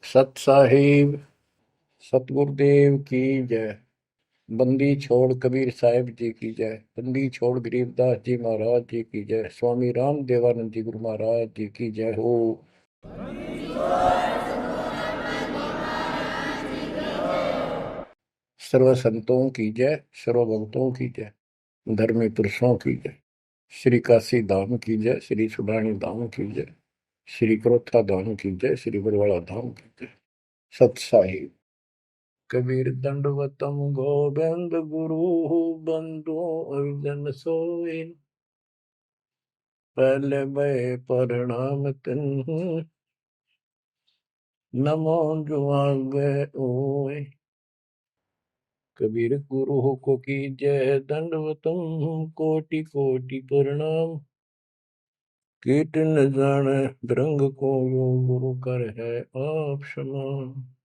सत साहिब सतगुरुदेव की जय। बंदी छोड़ कबीर साहिब जी की जय। बंदी छोड़ गरीबदास जी महाराज जी की जय। स्वामी राम देवानंद जी गुरु महाराज जी की जय हो। सर्व संतों की जय, सर्व भक्तों की जय, धर्मी पुरुषों की जय। श्री काशी धाम की जय, श्री सुडानी धाम की जय, श्री क्रोथा धाम की जय, श्री बरवाड़ा धाम की जय। सत साहिब कबीर दंडवतम गोविंद गुरु बंधु अर्जन सोई। पहले मैं प्रणाम तिन नमो जुआगे ओए। कबीर गुरु को की जय, दंडवतम कोटि कोटि प्रणाम। कीट न जाने रंग को यो गुरु कर है आप समान।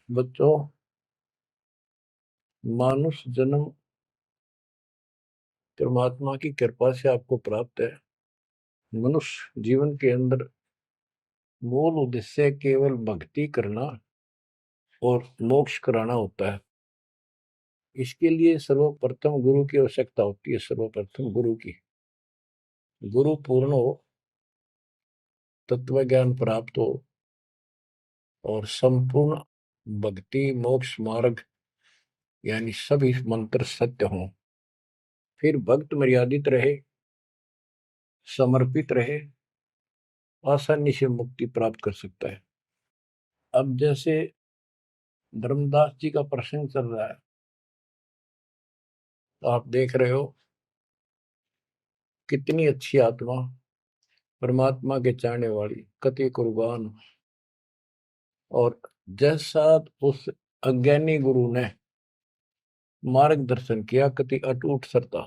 बच्चों, मानुष जन्म परमात्मा की कृपा से आपको प्राप्त है। मनुष्य जीवन के अंदर मूल उद्देश्य केवल भक्ति करना और मोक्ष कराना होता है। इसके लिए सर्वप्रथम गुरु की आवश्यकता होती है। सर्वप्रथम गुरु की, गुरु पूर्ण हो, तत्व ज्ञान प्राप्त हो और संपूर्ण भक्ति मोक्ष मार्ग यानी सभी मंत्र सत्य हों, फिर भक्त मर्यादित रहे, समर्पित रहे, आसानी से मुक्ति प्राप्त कर सकता है। अब जैसे धर्मदास जी का प्रसंग चल रहा है, तो आप देख रहे हो कितनी अच्छी आत्मा, परमात्मा के चाहने वाली, कति कुर्बान। और जैसा उस अज्ञानी गुरु ने मार्गदर्शन किया, कति अटूट श्रद्धा।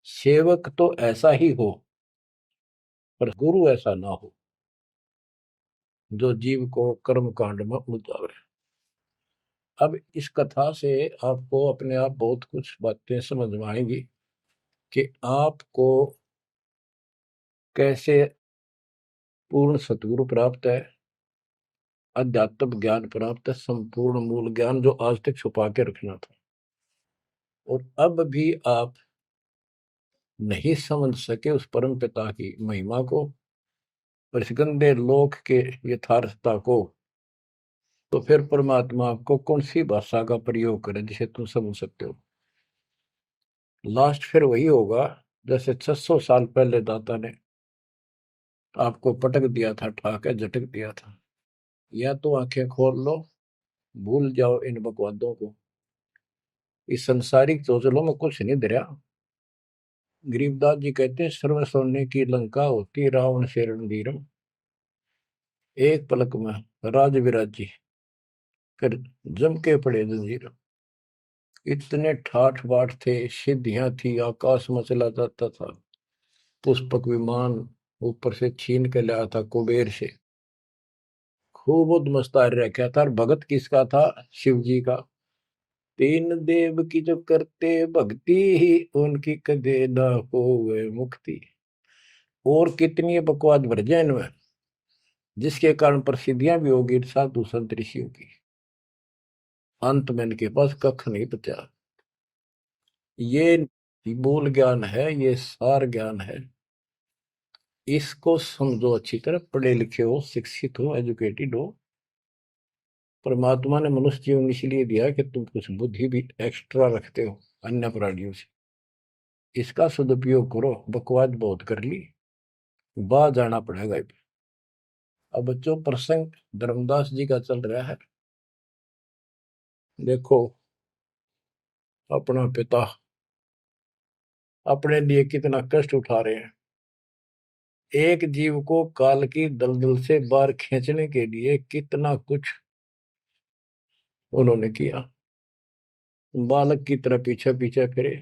सेवक तो ऐसा ही हो, पर गुरु ऐसा ना हो जो जीव को कर्म कांड में उलझावे। अब इस कथा से आपको अपने आप बहुत कुछ बातें समझ में आएंगी कि आपको कैसे पूर्ण सतगुरु प्राप्त है, अध्यात्म ज्ञान प्राप्त है, संपूर्ण मूल ज्ञान जो आज तक छुपा के रखना था। और अब भी आप नहीं समझ सके उस परम पिता की महिमा को, और इस गंदे लोक के यथार्थता को, तो फिर परमात्मा आपको कौन सी भाषा का प्रयोग करे जिसे तुम समझ सकते हो। लास्ट फिर वही होगा जैसे 600 साल पहले दाता ने आपको पटक दिया था, ठाके झटक दिया था। या तो आंखें खोल लो, भूल जाओ इन बकवादों को। इस संसारिक चोचलों में कुछ नहीं धरा। गरीबदास जी कहते हैं, सर्व सोने की लंका होती रावण से रणधीरम, एक पलक में राज विराजी फिर जम के पड़े जंजीर। इतने ठाठ बाट थे, सिद्धियां थी, आकाश में चला जाता था, पुष्पक विमान ऊपर से छीन के लाया था कुबेर से, खूब उद्मस्तार रखा था। और भगत किसका था? शिव जी का। तीन देव की जो करते भक्ति ही उनकी कदे न होवे मुक्ति। और कितनी बकवाद भर जाए इनमें, जिसके कारण प्रसिद्धियां भी होगी साधु संत ऋषियों की। अंत में इनके पास कख नहीं बचा। ये मूल ज्ञान है, ये सार ज्ञान है। इसको समझो अच्छी तरह, पढ़े लिखे हो, शिक्षित हो, एजुकेटेड हो। परमात्मा ने मनुष्य जीवन इसलिए दिया कि तुम कुछ बुद्धि भी एक्स्ट्रा रखते हो अन्य प्राणियों से। इसका सदुपयोग करो। बकवाद बहुत कर ली, बाहर जाना पड़ेगा। अब बच्चों, प्रसंग धर्मदास जी का चल रहा है। देखो, अपना पिता अपने लिए कितना कष्ट उठा रहे हैं। एक जीव को काल की दलदल से बाहर खींचने के लिए कितना कुछ उन्होंने किया। बालक की तरह पीछे पीछे फिरे,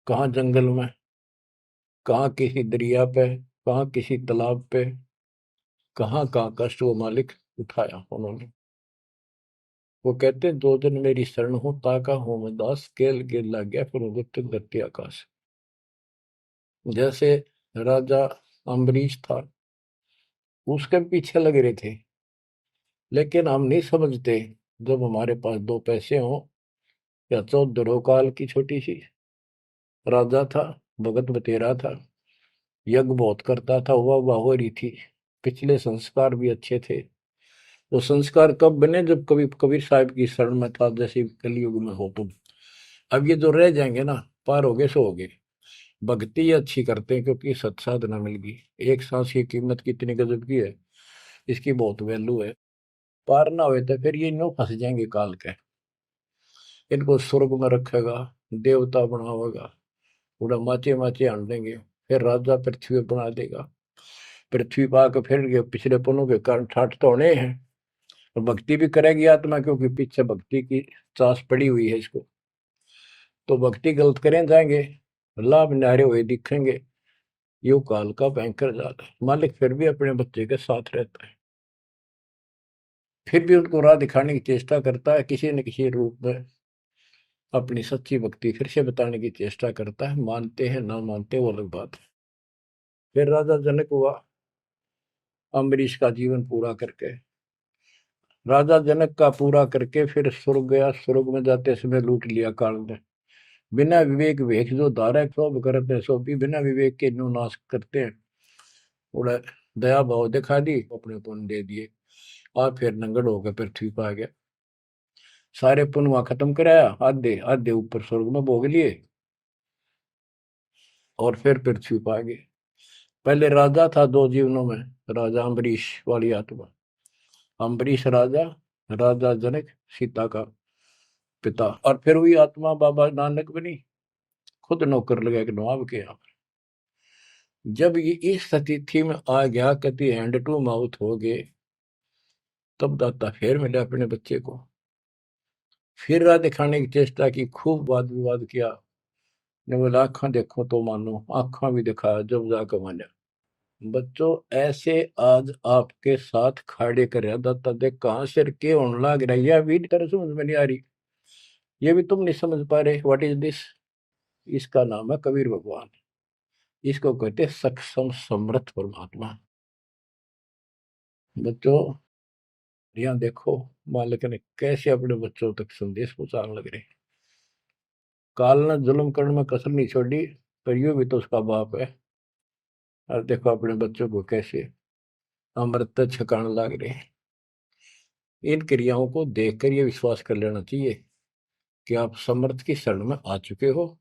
कहाँ जंगल में, कहाँ किसी दरिया पे, कहाँ किसी तालाब पे, कहाँ कहाँ कष्ट वो मालिक उठाया उन्होंने। वो कहते, दो दिन मेरी शरण हो, ताका हूं मैं दास, केल गिर लग गया फिर गुप्त धरती आकाश। जैसे राजा अम्बरीश था, उसके पीछे लग रहे थे लेकिन हम नहीं समझते, जब हमारे पास दो पैसे हों या 14 काल की छोटी सी राजा था, भगत बतेरा था, यज्ञ बहुत करता था, वाह वाह हो रही थी, पिछले संस्कार भी अच्छे थे। वो संस्कार कब बने? जब कभी कबीर साहब की शरण में था, जैसे कलयुग में हो तुम। अब ये जो रह जाएंगे ना, पार हो गए सो हो गए। भक्ति ये अच्छी करते हैं क्योंकि सत्साधना मिल गई। एक सांस की कीमत कितनी गजब की है, इसकी बहुत वैल्यू है। पार ना हुए तो फिर ये नो फंस जाएंगे काल के। इनको स्वर्ग में रखेगा, देवता बनावेगा, पूरा माचे माचे आन देंगे, फिर राजा पृथ्वी पर बना देगा। पृथ्वी पा के फिर ये पिछले पुण्यों के कारण ठाट तो होने हैं। और भक्ति भी करेगी आत्मा, क्योंकि पीछे भक्ति की चास पड़ी हुई है इसको। तो भक्ति गलत करें जाएंगे, लाभ न्यारे हुए दिखेंगे। यो काल का भयंकर जाल है। मालिक फिर भी अपने बच्चे के साथ रहता है, फिर भी उनको राह दिखाने की चेष्टा करता है, किसी न किसी रूप में अपनी सच्ची भक्ति फिर से बताने की चेष्टा करता है। मानते हैं ना मानते वो अलग बात है। फिर राजा जनक हुआ अम्बरीश का जीवन पूरा करके। राजा जनक का पूरा करके फिर स्वर्ग गया। स्वर्ग में जाते समय लूट लिया काल ने। बिना विवेक वेख जो धारा क्षोभ करते सो भी बिना विवेक के नो नाश करते हैं। उड़ा दया भाव दिखा दी, अपने पुण्य दे दिए, और फिर नंगड़ होकर पृथ्वी पर आ गया। सारे पुण्य वहां खत्म कराया, आधे आधे ऊपर स्वर्ग में भोग लिए, और फिर पृथ्वी पर आ गए। पहले राजा था दो जीवनों में, राजा अम्बरीश वाली आत्मा। अम्बरीश राजा, राजा जनक सीता का पिता। और फिर हुई आत्मा बाबा नानक बनी, खुद नौकर लगा के नवाब के यहाँ। जब ये इस स्थिति में आ गया, कति हैंड टू माउथ हो गए, तब दाता फिर मिले अपने बच्चे को। फिर राह दिखाने की चेष्टा की, खूब वाद विवाद किया। ने बोला आंखा देखो तो मानो, आंखा भी दिखाया, जब जाकर माना। बच्चों ऐसे आज आपके साथ खड़े कर दाता देख कहां सिर के होने लग रहा है, यह भी तरह समझ में नहीं आ रही, ये भी तुम नहीं समझ पा रहे। What is this? इसका नाम है कबीर भगवान। इसको कहते हैं सक्षम समर्थ परमात्मा। बच्चों यहाँ देखो, मालिक ने कैसे अपने बच्चों तक संदेश पहुंचाने लग रहे। काल ने जुल्म करने में कसर नहीं छोड़ी, पर यूं भी तो उसका बाप है। और देखो अपने बच्चों को कैसे अमृत छकाने लग रहे। इन क्रियाओं को देखकर ये विश्वास कर लेना चाहिए कि आप समर्थ की शरण में आ चुके हो।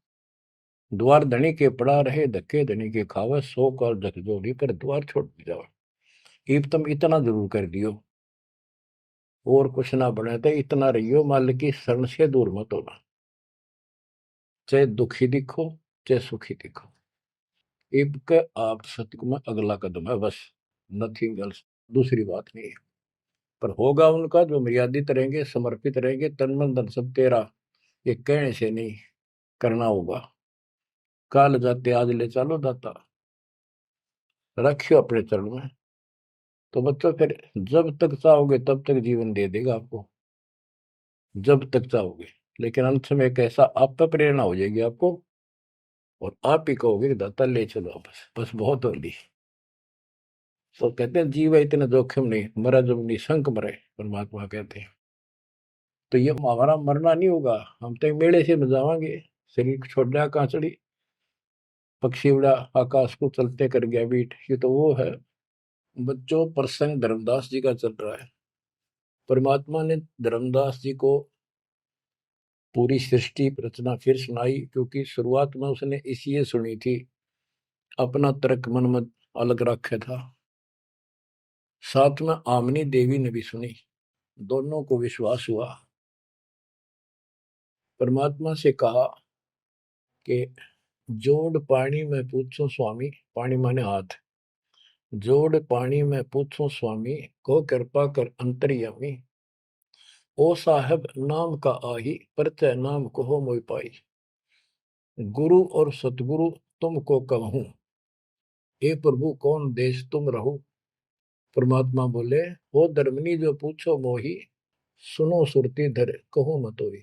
द्वार धनी के पड़ा रहे, धक्के धनी के खावे, 100 काल झकझोरी कर द्वार छोड़ जाओ। इब तुम इतना जरूर कर दियो, और कुछ ना बने तो इतना रहियो, मालिक की शरण से दूर मत होना। चाहे दुखी दिखो, चाहे सुखी दिखो, इब के आप सत्य में अगला कदम है बस, नथिंग एल्स। दूसरी बात नहीं है। पर होगा उनका जो मर्यादित रहेंगे, समर्पित रहेंगे, तन मन धन सब तेरा, ये कहने से नहीं, करना होगा। काल जाते आज ले चलो दाता, रखियो अपने चरण में। तो बच्चों फिर जब तक चाहोगे तब तक जीवन दे देगा आपको, जब तक चाहोगे। लेकिन अंत में एक ऐसा आप पर प्रेरणा हो जाएगी आपको, और आप ही कहोगे कि दाता ले चलो, बस बस बहुत हो ली। तो कहते हैं जीव है इतना जोखिम नहीं, मरा जब निशंक मरे, परमात्मा कहते हैं। तो ये हमारा मरना नहीं होगा, हम तो मेले से बजावांगे। शरीर छोड़ दिया कांचड़ी, पक्षी उड़ा आकाश को चलते कर गया बीट, ये तो वो है। बच्चों प्रसंग धर्मदास जी का चल रहा है। परमात्मा ने धर्मदास जी को पूरी सृष्टि रचना फिर सुनाई, क्योंकि शुरुआत में उसने इसलिए सुनी थी, अपना तर्क मन में अलग रखा था। साथ में आमनी देवी ने भी सुनी, दोनों को विश्वास हुआ। परमात्मा से कहा कि जोड़ पानी में पूछो स्वामी, पानी माने हाथ, जोड़ पानी में पूछो स्वामी, को कृपा कर अंतर्यामी, ओ साहब नाम का आही, परचय नाम कहो मोय पाई, गुरु और सतगुरु तुमको कहूं, हे प्रभु कौन देश तुम रहो। परमात्मा बोले, हो धर्मनी जो पूछो मोही, सुनो सुरती धर कहो मतोई,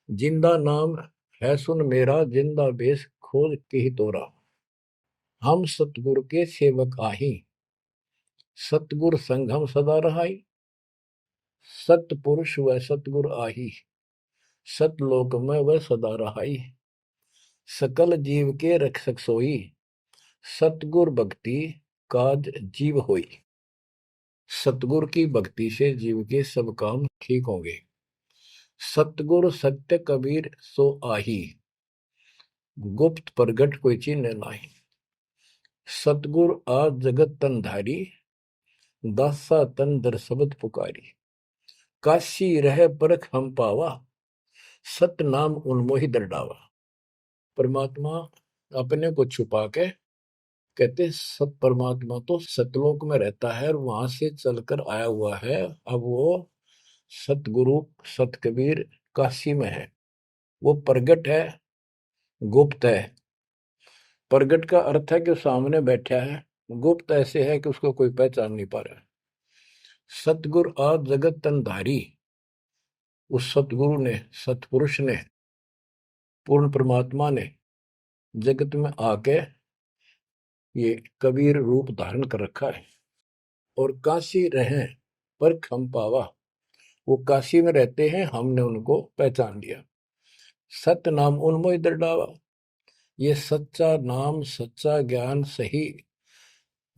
जिंदा नाम है सुन मेरा, जिंदा बेस खोज की तोरा, हम सतगुरु के सेवक आही, सतगुर संग हम सदा रहाई, सतपुरुष व सतगुर आही, सतलोक में वह सदा रहाई। सकल जीव के रक्षक सोई, सतगुर भक्ति काज जीव होई। सतगुर की भक्ति से जीव के सब काम ठीक होंगे। सतगुर सत्य कबीर सो आही, गुप्त प्रगट कोई चिन्ह नाही। सतगुर आज जगत तन धारी, दासा तन दर शब्द पुकारी। काशी रह परख हम पावा, सत नाम उन्मोहि दर डावा। परमात्मा अपने को छुपा के कहते सत परमात्मा तो सतलोक में रहता है और वहां से चलकर आया हुआ है। अब वो सतगुरु सत कबीर काशी में है। वो प्रगट है, गुप्त है। प्रगट का अर्थ है कि सामने बैठा है, गुप्त ऐसे है कि उसको कोई पहचान नहीं पा रहा। सतगुरु आज जगत तन धारी, उस सतगुरु ने, सतपुरुष ने, पूर्ण परमात्मा ने जगत में आके ये कबीर रूप धारण कर रखा है। और काशी रहे पर खम पावा, वो काशी में रहते हैं, हमने उनको पहचान लिया। सत नाम उन्मोहि दर डावा, ये सच्चा नाम, सच्चा ज्ञान, सही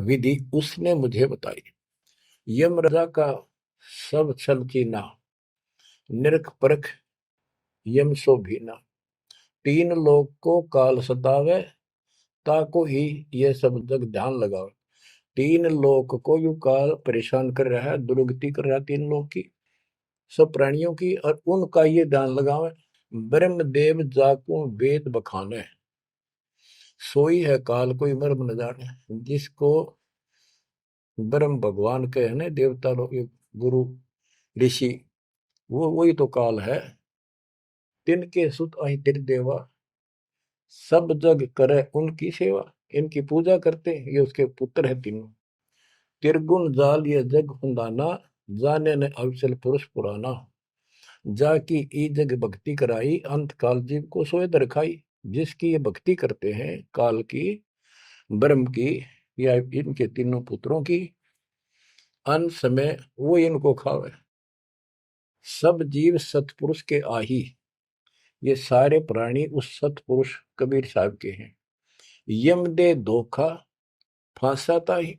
विधि उसने मुझे बताई। यम राजा का सब छल चीना, निरख परख यम सो भीना। तीन लोग को काल सतावे, ताको ही ये सब जग ध्यान लगावे। तीन लोग को यू काल परेशान कर रहा है, दुर्गति कर रहा है तीन लोग की, सब प्राणियों की, और उनका ये ध्यान लगावे। ब्रह्मदेव जाको वेद बखाने, सोई है काल कोई मर्म न जाने। जिसको ब्रह्म भगवान के है ना, देवता लोग, गुरु ऋषि, वो वही तो काल है। तिनके सुत अहि तिर देवा, सब जग करे उनकी सेवा। इनकी पूजा करते, ये उसके पुत्र है तीनों। तिरगुण जाल ये जग हुंदाना, जाने ने अवसल पुरुष पुराना। जाकी ई जग भक्ति कराई, अंत काल जीव को सोए दर खाई। जिसकी ये भक्ति करते हैं, काल की, ब्रह्म की, या इनके तीनों पुत्रों की, अंत समय वो इनको खावे। सब जीव सतपुरुष के आही, ये सारे प्राणी उस सतपुरुष कबीर साहब के हैं। यम दे धोखा फांसाता ही,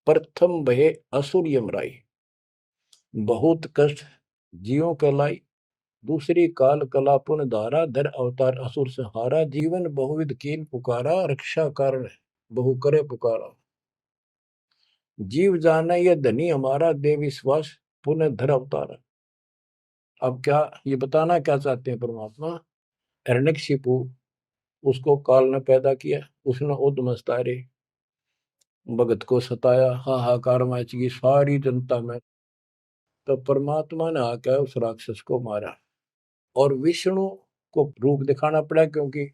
प्रथम भय असुर यमराई। बहुत कष्ट जीवों के लाई, दूसरी काल कला पुन धारा। धर अवतार असुर संहारा, जीवन बहुविध कीन पुकारा। रक्षा कारण बहु करे पुकारा। जीव जाना ये धनी हमारा, दे विश्वास पुनः धर अवतारा। अब क्या ये बताना क्या चाहते हैं परमात्मा? हिरण्यकशिपु, उसको काल ने पैदा किया, उसने उद्मस्तारे भगत को सताया, हाहाकार मच गई सारी जनता में। तो परमात्मा ने आकर उस राक्षस को मारा, और विष्णु को रूप दिखाना पड़ा, क्योंकि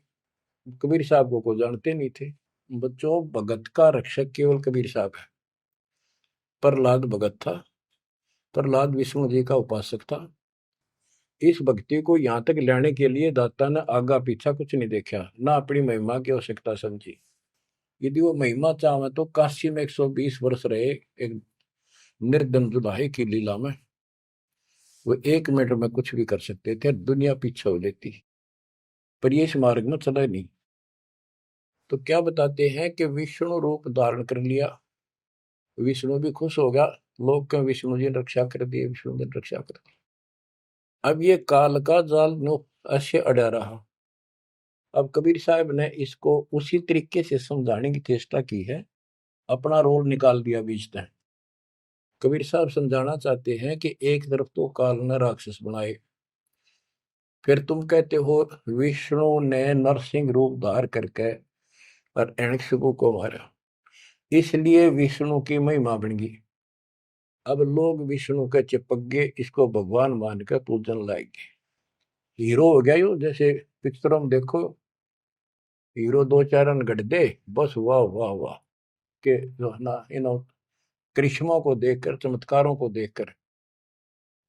कबीर साहब को जानते नहीं थे। बच्चों, भगत का रक्षक केवल कबीर साहब है। प्रहलाद भगत था, प्रहलाद विष्णु जी का उपासक था। इस भक्ति को यहाँ तक लाने के लिए दाता ने आगा पीछा कुछ नहीं देखा, ना अपनी महिमा की आवश्यकता समझी। यदि वो महिमा चाहे तो काशी में 120 वर्ष रहे एक निर्दन जुलाहे की लीला में, वो 1 मिनट में कुछ भी कर सकते थे, दुनिया पीछे हो लेती, पर ये इस मार्ग में चला नहीं। तो क्या बताते हैं कि विष्णु रूप धारण कर लिया, विष्णु भी खुश हो गया, लोग क्यों विष्णु जी ने रक्षा कर दी, विष्णु जी ने रक्षा कर दी। अब ये काल का जाल नो ऐसे अड़ा रहा। अब कबीर साहब ने इसको उसी तरीके से समझाने की चेष्टा की है, अपना रोल निकाल दिया बीच में। कबीर साहब समझाना चाहते हैं कि एक तरफ तो काल ने राक्षस बनाए, फिर तुम कहते हो विष्णु ने नरसिंह रूप धार करके और हिरण्यकशिपु को मारा, इसलिए विष्णु की महिमा बन गई। अब लोग विष्णु के चिपक गए, इसको भगवान मान कर पूजन लाएंगे। हीरो हो गया यो, जैसे पिक्चरों में देखो, हीरो 2-4 रन गढ़ दे, बस वाह वाह वाह के जो है ना, इन करिश्मों को देखकर, चमत्कारों को देखकर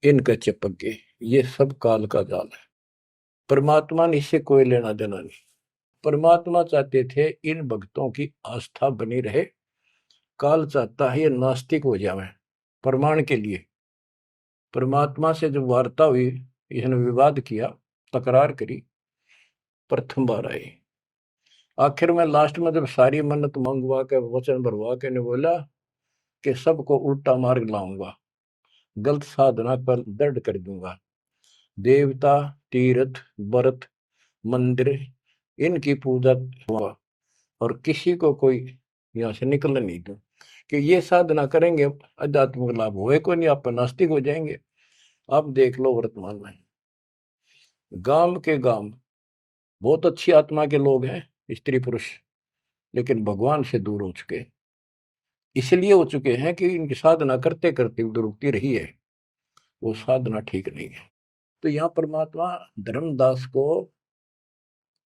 इनका चिपक गए। ये सब काल का जाल है, परमात्मा ने इससे कोई लेना देना नहीं। परमात्मा चाहते थे इन भक्तों की आस्था बनी रहे, काल चाहता है ये नास्तिक हो जाए प्रमाण के लिए। परमात्मा से जब वार्ता हुई, इसने विवाद किया, तकरार करी, प्रथम बार आई। आखिर में लास्ट में जब सारी मन्नत मंगवा के वचन भरवा के ने बोला कि सबको उल्टा मार्ग लाऊंगा, गलत साधना पर दृढ़ कर दूंगा, देवता, तीर्थ, व्रत, मंदिर, इनकी पूजा हुआ और किसी को कोई यहाँ से निकलने नहीं दूं, कि ये साधना करेंगे आध्यात्मिक लाभ होए को नहीं, आप नास्तिक हो जाएंगे। अब देख लो वर्तमान में गांव के गांव बहुत अच्छी आत्मा के लोग हैं, स्त्री पुरुष, लेकिन भगवान से दूर हो चुके, इसलिए हो चुके हैं कि इनकी साधना करते करते दुरुक्ति रही है, वो साधना ठीक नहीं है। तो यहाँ परमात्मा धर्मदास को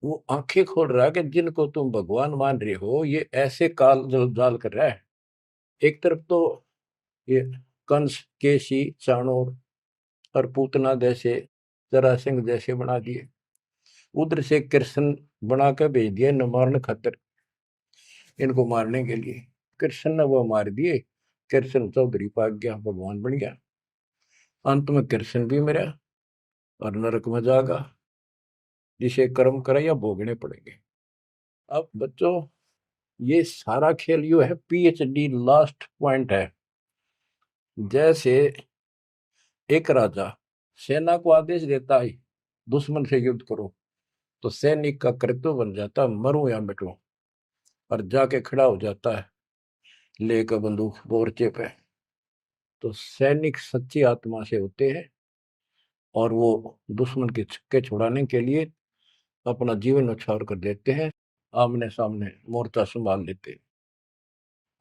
वो आंखें खोल रहा है कि जिनको तुम भगवान मान रहे हो ये ऐसे काल जलजाल कर रहा है। एक तरफ तो ये कंस, केसी, चाणोर और पूतना जैसे, जरासिंह जैसे बना दिए, उधर से कृष्ण बना कर भेज दिया न मारने खातर, इनको मारने के लिए। कृष्ण ने वो मार दिए, कृष्ण चौधरी पाक गया, भगवान बन गया। अंत में कृष्ण भी मरा और नरक में जागा, जिसे कर्म करे या भोगने पड़ेंगे। अब बच्चों ये सारा खेल यो है, पीएचडी लास्ट पॉइंट है। जैसे एक राजा सेना को आदेश देता है दुश्मन से युद्ध करो, तो सैनिक का कर्तव्य बन जाता मरूं या मिटूं, और जाके खड़ा हो जाता है लेकर बंदूक मोर्चे पे। तो सैनिक सच्ची आत्मा से होते हैं और वो दुश्मन के छक्के छुड़ाने के लिए अपना जीवन न्यौछावर कर देते हैं, आमने सामने मोर्चा संभाल लेते हैं।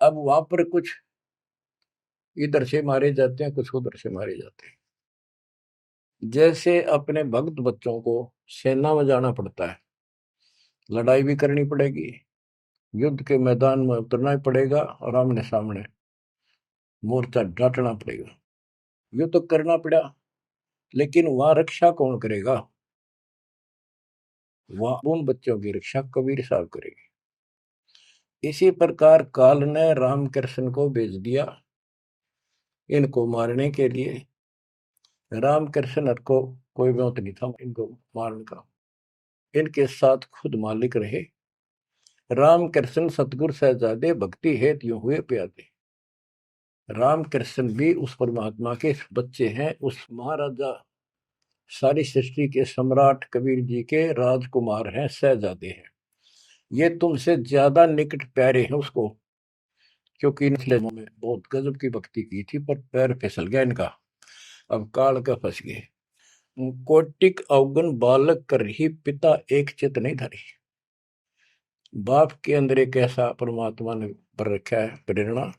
अब वहां पर कुछ इधर से मारे जाते हैं, कुछ उधर से मारे जाते हैं। जैसे अपने भक्त बच्चों को सेना में जाना पड़ता है, लड़ाई भी करनी पड़ेगी, युद्ध के मैदान में उतरना ही पड़ेगा और आमने सामने मोर्चा डांटना पड़ेगा। युद्ध तो करना पड़ा, लेकिन वहां रक्षा कौन करेगा? वहां उन बच्चों की रक्षा कबीर साहब करेगी। इसी प्रकार काल ने रामकृष्ण को भेज दिया इनको मारने के लिए। रामकृष्ण को कोई मौत नहीं था इनको मारने का, इनके साथ खुद मालिक रहे। रामकृष्ण सतगुरु सहजादे भक्ति हेत यूं हुए प्यादे। रामकृष्ण भी उस परमात्मा के बच्चे हैं, उस महाराजा सारी सृष्टि के सम्राट कबीर जी के राजकुमार हैं, सहजादे हैं। ये तुमसे ज्यादा निकट प्यारे हैं उसको, क्योंकि इनके में बहुत गजब की भक्ति की थी, पर पैर फिसल गया इनका, अब काल का फंस गए। कोटिक अवगुण बालक कर ही पिता एक चित नहीं धरी। बाप के अंदर एक ऐसा परमात्मा ने पर रखा है प्रेरणा,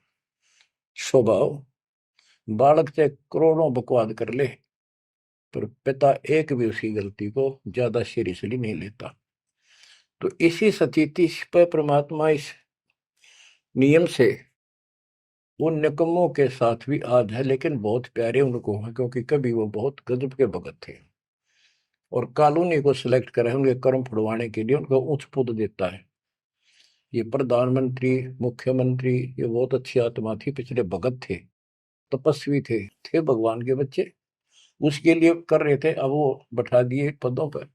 स्वभाव, बालक से करोड़ों बकवाद कर ले पर पिता एक भी उसकी गलती को ज्यादा सीरियसली नहीं लेता। तो इसी स्थिति पर परमात्मा इस नियम से उन निकम्मों के साथ भी आज है, लेकिन बहुत प्यारे उनको हैं, क्योंकि कभी वो बहुत गजब के भगत थे और कॉलोनी को सिलेक्ट करा है उनके कर्म फुड़वाने के लिए, उनको उच्च पद देता है। ये प्रधानमंत्री, मुख्यमंत्री, ये बहुत अच्छी आत्मा थी, पिछले भगत थे, तपस्वी थे भगवान के बच्चे, उसके लिए कर रहे थे। अब वो बैठा दिए पदों पर,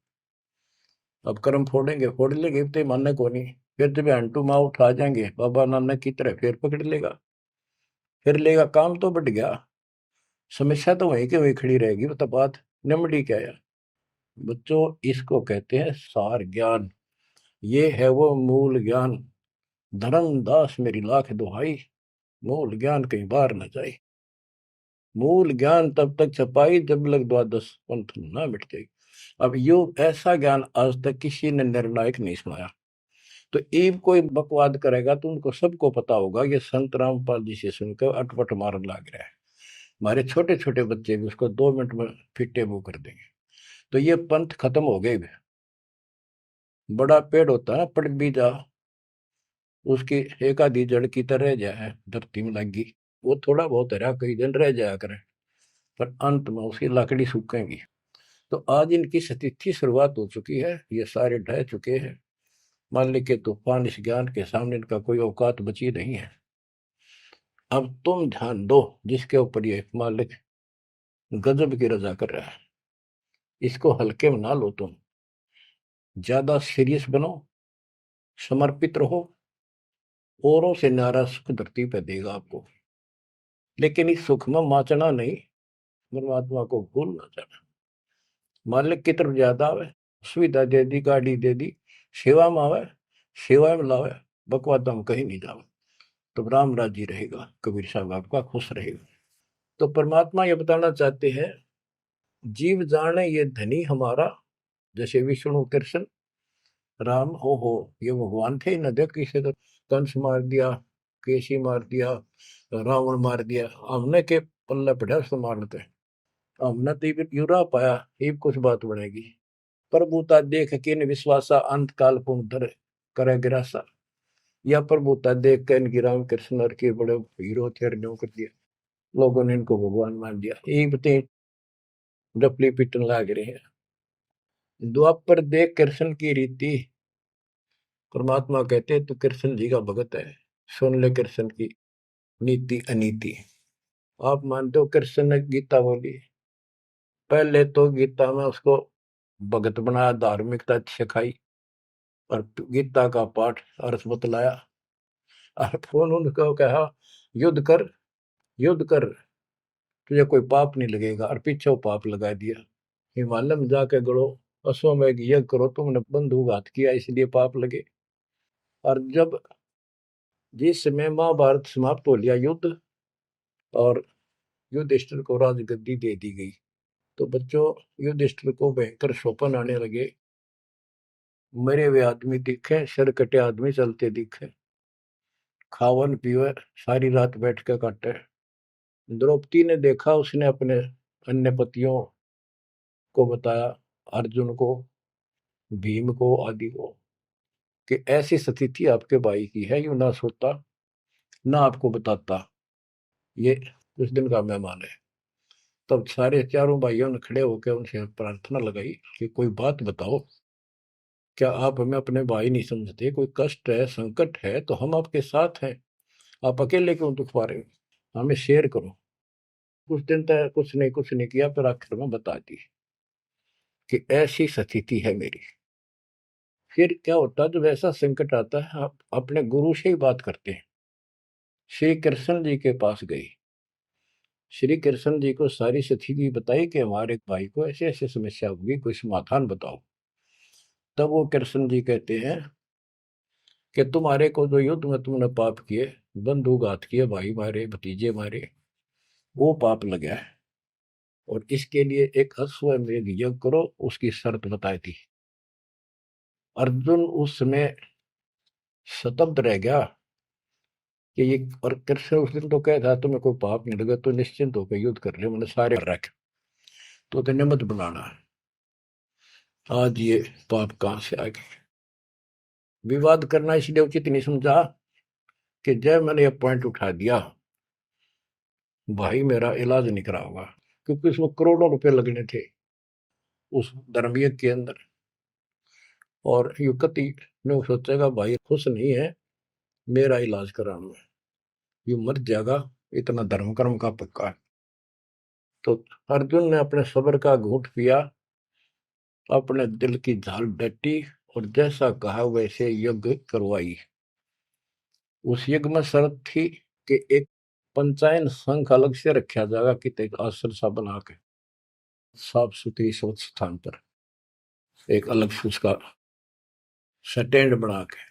अब कर्म फोड़ लेंगे तो मानने को नहीं, फिर जब हैंटू माँ उठा जाएंगे बाबा नानक की तरह, फिर पकड़ लेगा, फिर लेगा। काम तो बढ़ गया, समस्या तो वहीं के वहीं खड़ी रहेगी। मतलब बात निमड़ी क्या है बच्चों, इसको कहते हैं सार ज्ञान। ये है वो मूल ज्ञान। धर्मदास मेरी लाख दुहाई, मूल ज्ञान कहीं बाहर न जाए। मूल ज्ञान तब तक छपाई जब लग द्वादश पंथ ना मिट जाए। अब यो ऐसा ज्ञान आज तक किसी ने निर्णायक नहीं सुनाया। तो एक कोई बकवाद करेगा तो उनको सबको पता होगा ये संत रामपाल जी से सुनकर अटपट मारन लग रहा है। हमारे छोटे छोटे बच्चे भी उसको 2 मिनट में फिटे मुंह कर देंगे। तो ये पंथ खत्म हो गए। बड़ा पेड़ होता है ना, पड़ भी जा, उसकी एक आधी जड़ की तरह जाए धरती में लगी, वो थोड़ा बहुत हरा कई दिन रह जाया करे, पर अंत में उसकी लकड़ी सूखेगी। तो आज इनकी स्थिति शुरुआत हो चुकी है, ये सारे ढह चुके हैं। मालिक के तूफान इस ज्ञान के सामने इनका कोई औकात बची नहीं है। अब तुम ध्यान दो जिसके ऊपर ये मालिक गजब की रजा कर रहा है। इसको हल्के में ना लो, तुम ज्यादा सीरियस बनो, समर्पित रहो। औरों से न्यारा सुख धरती पे देगा आपको, लेकिन इस सुख में माचना नहीं, परमात्मा को भूल ना जाना। मालिक की तरफ ज्यादा आवे, सुविधा दे दी, गाड़ी दे दी, सेवा में आवे, सेवा में लावे, बकवादा में कहीं नहीं जावे, तो राम राजी रहेगा, कबीर साहब आपका खुश रहेगा। तो परमात्मा ये बताना चाहते हैं, जीव जाने ये धनी हमारा, जैसे विष्णु कृष्ण राम हो, ये भगवान थे न, देख किसी तो कंस मार दिया, केसी मार दिया, रावण मार दिया, हमने के पल्ले पड़ा उसको मारते, हमने तो युरा पाया, ये कुछ बात बनेगी। प्रभुता देख के न विश्वासा, अंत काल पुन धर करे गिरासा। या प्रभुता देख के इनकी राम कृष्ण के बड़े हीरो थे, न्यों कर दिया, लोगों ने इनको भगवान मान दिया। ये बते डपली पिटन लाग रहे हैं। द्वापर देख कृष्ण की रीति, परमात्मा कहते तो कृष्ण जी का भगत है, सुन ले कृष्ण की नीति अनीति। आप मानते हो कृष्ण ने गीता बोली, पहले तो गीता में उसको भगत बनाया, धार्मिकता सिखाई, और गीता का पाठ अर्थ बतलाया, और फोन उनको कहा युद्ध कर, युद्ध कर, तुझे कोई पाप नहीं लगेगा, और पीछे वो पाप लगा दिया। हिमालय में जाके गड़ो, अश्वमेघ यज्ञ करो, तुमने बंधुघात किया इसलिए पाप लगे। और जब जिस समय महाभारत समाप्त हो लिया युद्ध, और युधिष्ठिर को राजगद्दी दे दी गई, तो बच्चों युधिष्ठिर को भयंकर शोपन आने लगे, मरे हुए आदमी दिखे, सर कटे आदमी चलते दिखे, खावन पीवे सारी रात बैठ के काटे। द्रौपदी ने देखा, उसने अपने अन्य पतियों को बताया, अर्जुन को, भीम को, आदि को, कि ऐसी स्थिति आपके भाई की है, यू ना सोता ना आपको बताता, ये कुछ दिन का मेहमान है। तब सारे चारों भाइयों ने खड़े होकर उनसे प्रार्थना लगाई कि कोई बात बताओ, क्या आप हमें अपने भाई नहीं समझते? कोई कष्ट है, संकट है तो हम आपके साथ हैं, आप अकेले क्यों दुख पा रहे हो? हमें शेयर करो। कुछ दिन तक कुछ नहीं किया, फिर आखिर में बता दी कि ऐसी स्थिति है मेरी। फिर क्या होता है, जब ऐसा संकट आता है, आप अपने गुरु से ही बात करते हैं। श्री कृष्ण जी के पास गई, श्री कृष्ण जी को सारी स्थिति बताई कि हमारे भाई को ऐसे ऐसे समस्या होगी, कोई समाधान बताओ। तब वो कृष्ण जी कहते हैं कि तुम्हारे को जो युद्ध में तुमने पाप किए, बंधुघात किए, भाई मारे, भतीजे मारे, वो पाप लगा है, और इसके लिए एक अश्वमेध यज्ञ करो, उसकी शर्त बताई थी। अर्जुन उस समय स्तब्ध रह गया कि ये, और कृष्ण उस दिन तो कह था तुम्हें कोई पाप नहीं लगा तो निश्चिंत होकर युद्ध कर ले, मैंने सारे रख, तो तेने मत बनाना है। आज ये पाप कहां से आ गए? विवाद करना इसलिए उचित नहीं समझा कि जब मैंने ये पॉइंट उठा दिया, भाई मेरा इलाज नहीं करा होगा, क्योंकि उसमें करोड़ों रुपए लगने थे उस धर्मयज्ञ के अंदर। और युवती ने सोचेगा भाई खुश नहीं है, मेरा इलाज कराना है, ये मर जाएगा, इतना धर्म कर्म का पक्का है। तो अर्जुन ने अपने सब्र का घूंट पिया, अपने दिल की झाल डटी, और जैसा कहा वैसे यज्ञ करवाई। उस यज्ञ में शर्त थी कि एक पंचायन संघ अलग से रखा जाएगा, कि एक आश्रम सा बना के साफ सुथरी स्वच्छ स्थान पर एक अलग से उसका स्टैंड बना के,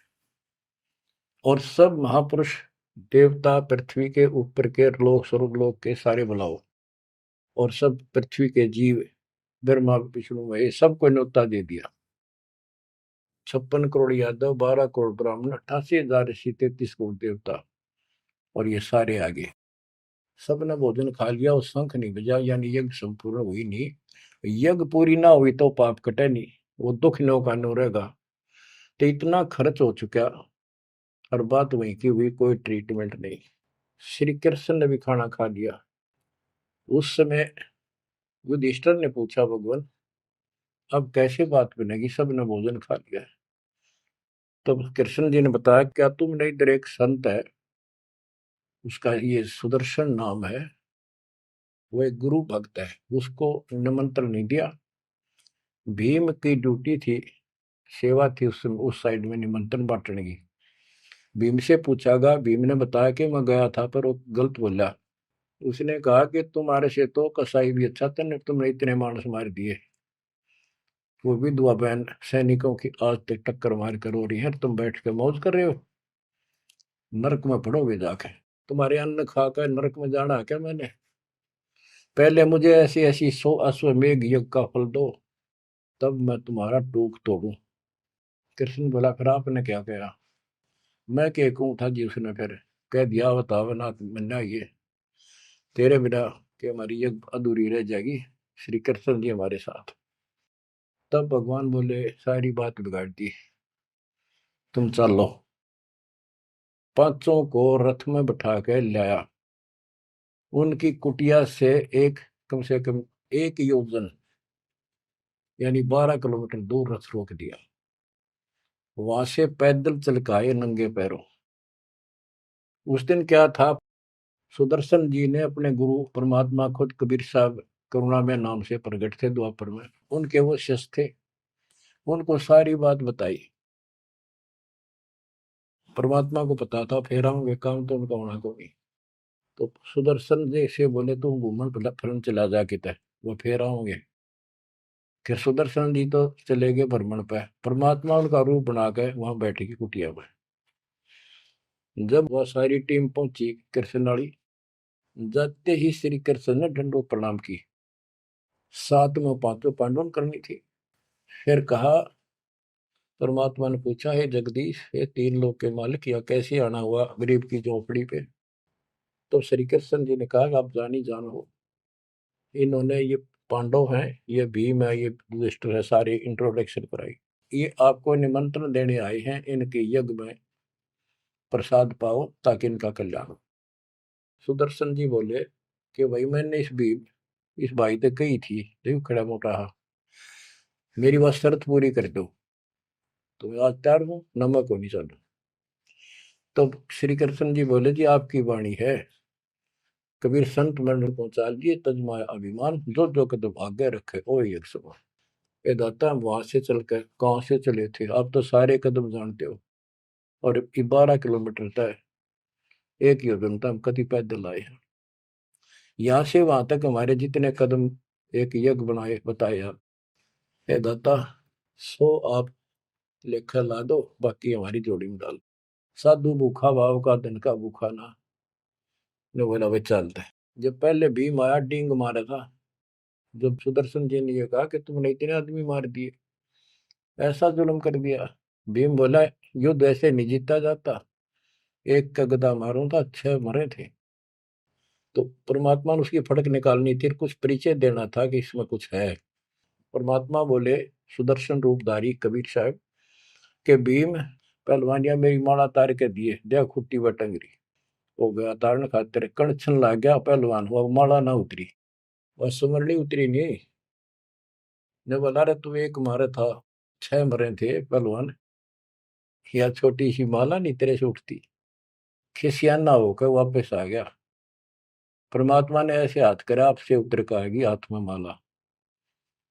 और सब महापुरुष, देवता, पृथ्वी के ऊपर के लोग, स्वर्ग लोग के सारे बुलाओ, और सब पृथ्वी के जीव, ब्रह्मा विष्णु महेश, सबको न्योता दे दिया। 56 करोड़ यादव, 12 करोड़ ब्राह्मण, 88,000 ऋषि, 33 करोड़ देवता, और ये सारे आगे। सबने भोजन खा लिया, और शंख नहीं बजा, यानी यज्ञ संपूर्ण हुई नहीं। यज्ञ पूरी ना हुई तो पाप कटे नहीं, वो दुख नो का नो रहेगा। तो इतना खर्च हो चुका, और बात वहीं की हुई, कोई ट्रीटमेंट नहीं। श्री कृष्ण ने भी खाना खा लिया। उस समय युधिष्ठिर ने पूछा, भगवान अब कैसे बात बनेगी, सबने भोजन खा लिया है। तब कृष्ण जी ने बताया, क्या तुमने इधर एक संत है, उसका ये सुदर्शन नाम है, वो एक गुरु भक्त है, उसको निमंत्रण नहीं दिया। भीम की ड्यूटी थी, सेवा थी उस साइड में निमंत्रण बांटने की। भीम से पूछागा, भीम ने बताया कि मैं गया था पर वो गलत बोला। उसने कहा कि तुम्हारे से तो कसाई भी अच्छा था, तुमने इतने मानस मार दिए। वो विधवा बहन सैनिकों की आज तक टक्कर मार कर हो रही है, तुम बैठ के मौज कर रहे हो, नरक में पड़ोगे जाके। तुम्हारे अन्न खाकर नरक में जाना है क्या मैंने? पहले मुझे ऐसी ऐसी 100 अश्वमेघ यज्ञ का फल दो, तब मैं तुम्हारा टूक तोड़ू। कृष्ण बोला, फिर आपने क्या कहा? मैं क्या कहूँ था जी, उसने फिर कह दिया, बताओ ना मन्ना, ये तेरे बिना कि हमारी यज्ञ अधूरी रह जाएगी, श्री कृष्ण जी हमारे साथ। तब भगवान बोले, सारी बात बिगाड़ दी, तुम चलो। पांचों को रथ में बैठा के लाया, उनकी कुटिया से एक, कम से कम 1 योजन यानी 12 किलोमीटर दूर रथ रोक दिया। वहां से पैदल चल के आए नंगे पैरों। उस दिन क्या था, सुदर्शन जी ने अपने गुरु परमात्मा खुद कबीर साहब करुणा में नाम से प्रकट थे द्वापर में, उनके वो शिष्य थे, उनको सारी बात बताई। परमात्मा को पता था फेर आऊंगे, काम तो उनका होना को नहीं। तो सुदर्शन जी से बोले, तुम घूमन फिरन चला जा किते, वो फेर आऊंगे। फिर सुदर्शन जी तो चले गए भ्रमण पे, परमात्मा उनका रूप बना के वहां बैठे की कुटिया में। जब वह सारी टीम पहुंची कृष्ण वाली, जाते ही श्री कृष्ण ने दंडो प्रणाम की। साथ में पांचों पांडवों करनी थी। फिर कहा, परमात्मा ने पूछा, हे जगदीश, ये 3 लोक के मालिक, या कैसे आना हुआ गरीब की झोपड़ी पे? तो श्री कृष्ण जी ने कहा, आप जानी जानो, इन्होंने ये पांडव हैं, ये भीम है, ये युधिष्ठिर है, सारी इंट्रोडक्शन कराई। ये आपको निमंत्रण देने आए हैं, इनके यज्ञ में प्रसाद पाओ ताकि इनका कल्याण हो। सुदर्शन जी बोले कि भाई मैंने इस भाई तक कही थी, देखो खड़ा मोटा हा, मेरी बात शर्त पूरी कर दो तो मैं आज तैयार हूँ, नमक को नहीं चलो। तो श्री कृष्ण जी बोले, जी आपकी वाणी है, कबीर संत मंडल पहुंचा लिए, तजमाया अभिमान, जो जो कदम आगे रखे ओ एक समान। ये दाता, हम वहां से चल कर कहाँ से चले थे, आप तो सारे कदम जानते हो, और 12 किलोमीटर तय, 1 योजन तक हम कभी पैदल आए हैं। यहाँ से वहां तक हमारे जितने कदम एक यज्ञ बनाए बताए आप। हे दाता, 100 आप लेखा ला दो, बाकी हमारी जोड़ी में डाल। साधु भूखा भाव का, धन का भूखा ना। ने बोला, वे चलते हैं। जब पहले भीम आया, डींग मारा था। जब सुदर्शन जी ने ये कहा कि तुमने इतने आदमी मार दिए, ऐसा जुल्म कर दिया, भीम बोला, युद्ध ऐसे नहीं जीता जाता, एक का गदा मारूं था 6 मरे थे। तो परमात्मा ने उसकी फड़क निकालनी थी, कुछ परिचय देना था कि इसमें कुछ है। परमात्मा बोले, सुदर्शन रूपधारी कबीर साहब के भीम, पहलवानिया मेरी माला तार के दिए, देख खुट्टी व टंगरी। हो गया तारण खातिर, कणछन लाग गया पहलवान, वो माला ना उतरी, वह सुमरनी उतरी नहीं। ने बोला, रे तू एक मारे था, 6 मरे थे पहलवान, या छोटी सी माला नहीं तेरे से उठती। खिसियाना होकर वापस आ गया। परमात्मा ने ऐसे हाथ करा, आपसे उतर कर आएगी हाथ में माला,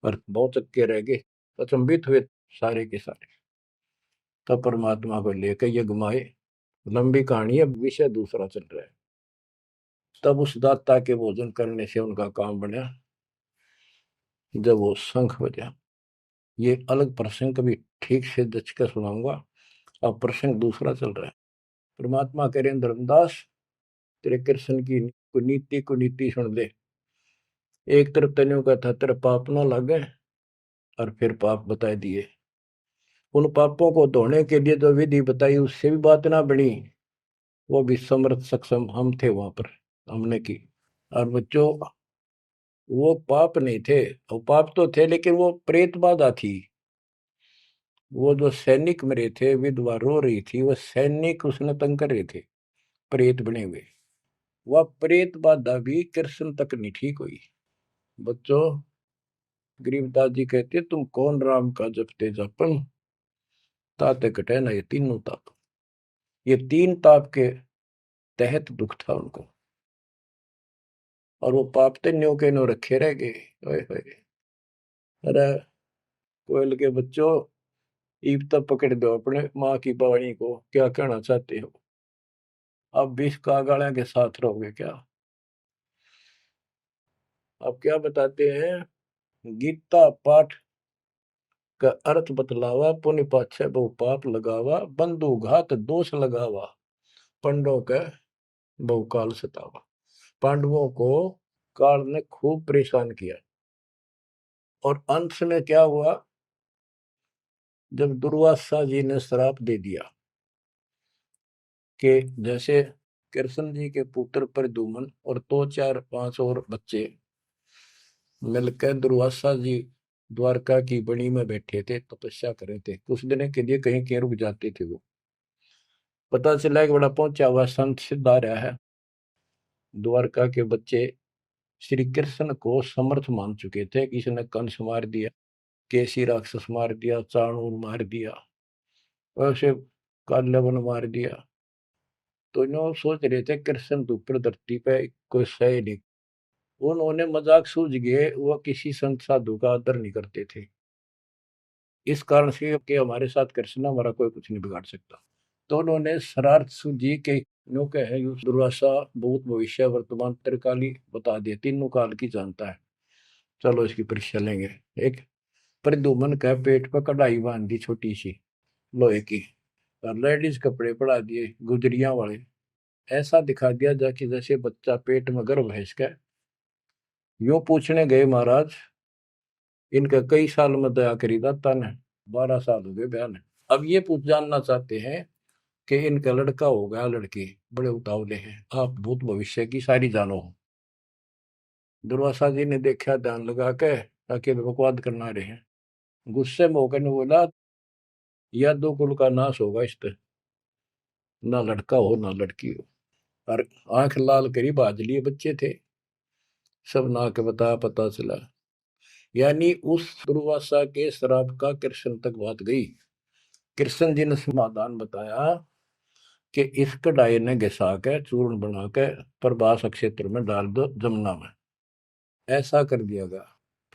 पर बहुत चक्के रह गए, अचंभित हुए सारे के सारे। तब परमात्मा को लेकर ये घुमाए। लंबी कहानी है, विषय दूसरा चल रहा है। तब उस दाता के भोजन करने से उनका काम बना, जब वो शंख बजा। ये अलग प्रसंग कभी ठीक से जच कर सुनाऊंगा, अब प्रसंग दूसरा चल रहा है। परमात्मा कह धर्मदास, तेरे कृष्ण की कुनीति कुनीति सुन ले। एक तरफ तनियों का था, तेरे पाप ना लगे, और फिर पाप बताए दिए। उन पापों को धोने के लिए जो विधि बताई, उससे भी बात ना बनी। वो भी समर्थ सक्षम हम थे वहां पर, हमने की। और बच्चों, वो पाप नहीं थे, वो पाप तो थे लेकिन वो प्रेत बाधा थी। वो जो सैनिक मरे थे, विधवा रो रही थी, वो सैनिक उसने तंग कर रहे थे, प्रेत बने हुए। वह प्रेत बाधा भी कृष्ण तक नहीं ठीक हुई। बच्चों, गरीबदास जी कहते, तुम कौन राम का जपते जपन, ताते कटे ना ये तीनों ताप। ये 3 ताप के तहत दुख था उनको। और वो पाप तो न्यो के न्यो रखे रह गए। ओए होए। अरे कोयल के बच्चों, ईब तक पकड़ दो अपने माँ की बाणी को, क्या कहना चाहते हो? अब 20 कागाड़ा के साथ रहोगे क्या? अब क्या बताते हैं? गीता पाठ का अर्थ बतलावा, पुण्य पाछे बहु पाप लगावा, बंधु घात दोष लगावा, पंडों के बहु काल सतावा। पांडवों को काल ने खूब परेशान किया, और अंत में क्या हुआ? जब दुर्वासा जी ने श्राप दे दिया कि जैसे कृष्ण जी के पुत्र प्रद्युम्न और 2 4 5 और बच्चे मिलकर दुर्वासा जी द्वारका की बनी में बैठे थे, तपस्या कर रहे थे, कुछ दिन के लिए कहीं कहीं रुक जाते थे। वो पता चला कि बड़ा पहुंचा हुआ संत सिद्ध आ रहा है। द्वारका के बच्चे श्री कृष्ण को समर्थ मान चुके थे। किसी ने कंस मार दिया, केसी राक्षस मार दिया, चाणूर मार दिया, वैसे काल्यवन मार दिया। तो इन्हों सोच रहे थे कृष्ण तो ऊपर धरती पे कोई सही नहीं। उन्होंने मजाक सूझ गए, वो किसी संत साधु का आदर नहीं करते थे। इस कारण से कि हमारे साथ कृष्ण, हमारा कोई कुछ नहीं बिगाड़ सकता। तो उन्होंने शरारत सूझी कि नो कहे दुर्वासा भूत भविष्य वर्तमान त्रिकाली बता दिए, तीनों काल की जानता है, चलो इसकी परीक्षा लेंगे। एक प्रद्युम्न का पेट पर कढ़ाई बांध दी छोटी सी लोहे की, और लेडीज कपड़े पड़ा दिए गुजरिया वाले, ऐसा दिखा दिया जाके जैसे बच्चा पेट में गर्भ है इसका। यूं पूछने गए महाराज, इनका कई साल में दया करी दाता ने? 12 साल हो गए बयान है। अब ये पूछ जानना चाहते हैं कि इनका लड़का होगा लड़की, बड़े उतावले हैं, आप भूत भविष्य की सारी जानो हो। दुर्वासा जी ने देखा ध्यान लगा के, ताकि बकवाद करना रहे हैं। गुस्से में होकर ने बोला, यह दो कुल का नाश होगा इस पे, ना लड़का हो ना लड़की हो। और आंख लाल करी, बाज लिए बच्चे थे सब, ना के बता पता चला। यानी उस दुर्वासा के श्राप का कृष्ण तक बात गई। कृष्ण जी ने समाधान बताया कि इस कढ़ाई ने घिसा के चूर्ण बना के प्रभास क्षेत्र में डाल दो, जमुना में। ऐसा कर दिया गया।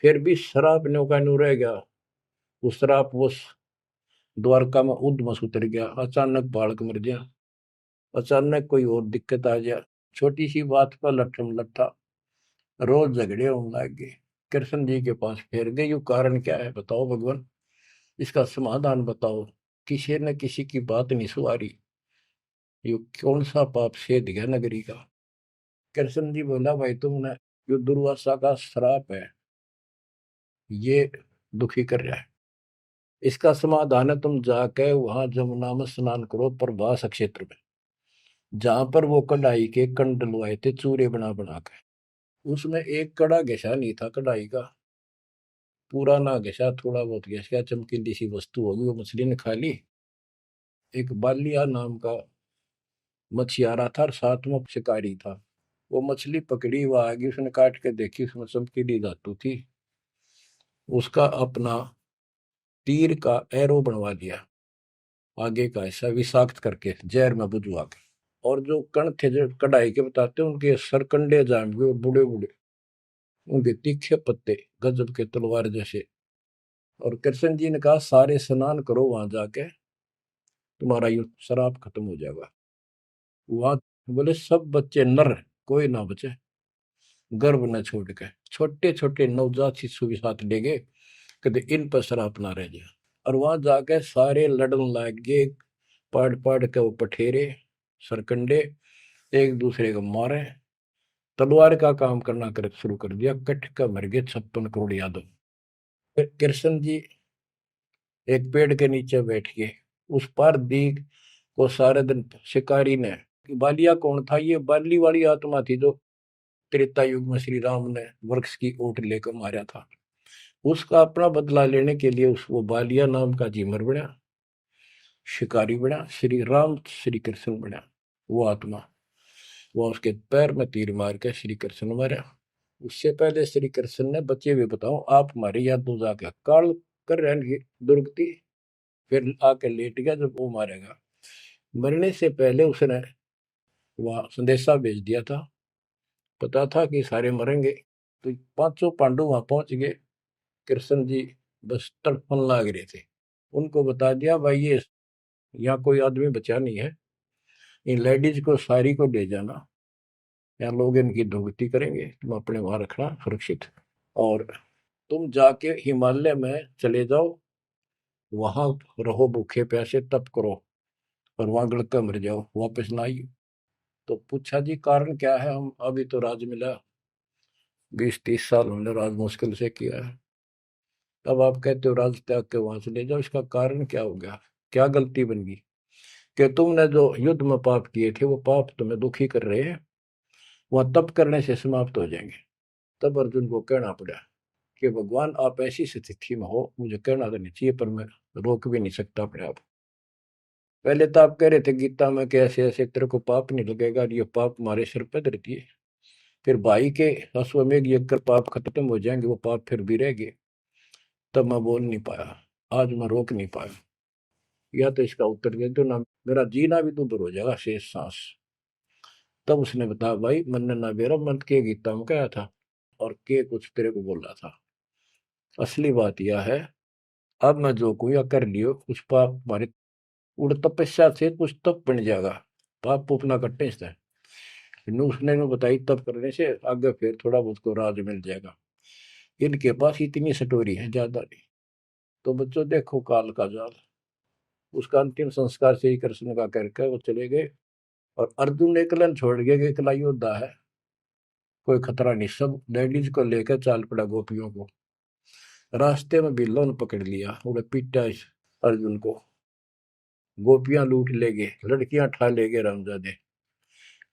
फिर भी श्राप न्यो का न्यू रह गया। वो श्राप वो द्वारका में उद्मस उतर गया, अचानक बालक मर गया, अचानक कोई और दिक्कत आ गया, छोटी सी बात पर लट्ठम लट्ठा, रोज झगड़े होने लग गए। कृष्ण जी के पास फिर गए, यू कारण क्या है बताओ भगवान, इसका समाधान बताओ। किसी न किसी की बात नहीं सुहारी, यू कौन सा पाप सेध गया नगरी का? कृष्ण जी बोला, भाई तुमने, जो दुर्वासा का श्राप है ये दुखी कर रहा है, इसका समाधान है तुम जाके वहां जमुना में स्नान करो प्रभास क्षेत्र में, जहां पर वो कढ़ाई के कंड डलवाए थे चूरे बना बना के। उसमें एक कड़ा घिसा नहीं था कढ़ाई का, पूरा ना घिसा, थोड़ा बहुत घिस गया, चमकीली सी वस्तु होगी, वो मछली ने खा ली। एक बालिया नाम का मछियारा था और साथ में शिकारी था। वो मछली पकड़ी, वो आगे उसने काट के देखी, उसमें चमकीली धातु थी। उसका अपना तीर का एरो बनवा दिया, आगे का ऐसा विषाक्त करके जहर में बुझवा के। और जो कण थे जो कढ़ाई के बताते उनके सरकंडे जाम गए, बूढ़े बूढ़े, उनके तीखे पत्ते गजब के तलवार जैसे। और कृष्ण जी ने कहा, सारे स्नान करो वहां जाके, तुम्हारा ये शराब खत्म हो जाएगा। वहां बोले सब बच्चे नर, कोई ना बचे, गर्भ न छोड़ के, छोटे छोटे नवजात शिशु के साथ ले गए, कहते इन पर शराब ना रह जाए। और वहां जाके सारे लड़न लग गए, पाड़ पाड़ के वो पठेरे सरकंडे एक दूसरे को मारे, तलवार का काम करना कर शुरू कर दिया। कट का मर गए 56 करोड़ यादव। फिर कृष्ण जी एक पेड़ के नीचे बैठ गए, उस पर दीख को सारे दिन शिकारी ने, बालिया कौन था? ये बाली वाली आत्मा थी जो त्रेता युग में श्री राम ने वृक्ष की ओट लेकर मारा था। उसका अपना बदला लेने के लिए उस वो बालिया नाम का जीमर बना, शिकारी बना, श्री राम श्री कृष्ण बना वो आत्मा। वो उसके पैर में तीर मार के श्री कृष्ण मारा। उससे पहले श्री कृष्ण ने, बच्चे हुए बताओ आप हमारे या तो जाके काल कर रहेंगे दुर्गति, फिर आके लेट गया जब वो मारेगा। मरने से पहले उसने वह संदेशा भेज दिया था पता था कि सारे मरेंगे। तो पांचों पांडव वहां पहुंच गए। कृष्ण जी बस तड़फन लाग रहे थे। उनको बता दिया भाई ये यहाँ कोई आदमी बचा नहीं है, इन लेडीज को सारी को ले जाना, यहाँ लोग इनकी दुर्गति करेंगे, तुम अपने वहां रखना सुरक्षित। और तुम जाके हिमालय में चले जाओ, वहां रहो भूखे प्यासे तप करो, और वहां गड़कर मर जाओ, वापस ना आइए। तो पूछा जी कारण क्या है, हम अभी तो राज मिला, 20-30 साल हमने राज मुश्किल से किया है, अब आप कहते हो राज त्याग के वहां चले जाओ, इसका कारण क्या हो गया, क्या गलती बन गई कि तुमने जो युद्ध में पाप किए थे वो पाप तुम्हें दुखी कर रहे हैं, वह तप करने से समाप्त हो जाएंगे। तब अर्जुन को कहना पड़ा कि भगवान आप ऐसी स्थिति में हो, मुझे कहना तो नहीं चाहिए पर मैं रोक भी नहीं सकता अपने आप। पहले तो आप कह रहे थे गीता में कि ऐसे ऐसे तेरे को पाप नहीं लगेगा, और ये पाप हमारे सिर पर धरती है। फिर भाई के अश्वमेघ यज्ञ कर पाप खत्म हो जाएंगे, वो पाप फिर भी रह गए। तब मैं बोल नहीं पाया, आज मैं रोक नहीं पाया। या तो इसका उत्तर दे दो ना, मेरा जीना भी दूभर हो जाएगा शेष सांस। तब उसने बताया भाई मैंने ना मेरा मन के गीता में कहा था, और के कुछ तेरे को बोल रहा था। असली बात यह है, अब मैं जो कोई कर लियो कुछ पाप हमारे उड़ तपस्या से कुछ तप बन जाएगा, पाप पूपना कट्टे से। उसने में बताई तप करने से आगे फिर थोड़ा बहुत को राज मिल जाएगा। इनके पास इतनी स्टोरी है, ज्यादा नहीं। तो बच्चों देखो काल का जाल, उसका अंतिम संस्कार से ही कृष्ण का करके वो चले गए। और अर्जुन एकलन छोड़ गए कि एकला योद्धा है, कोई खतरा नहीं, सब लेडीज को लेकर चाल पड़ा गोपियों को। रास्ते में बिल्लो ने पकड़ लिया, उन्हें पीटा इस अर्जुन को, गोपियां लूट ले गए, लड़कियां ठा ले गए रामजादे।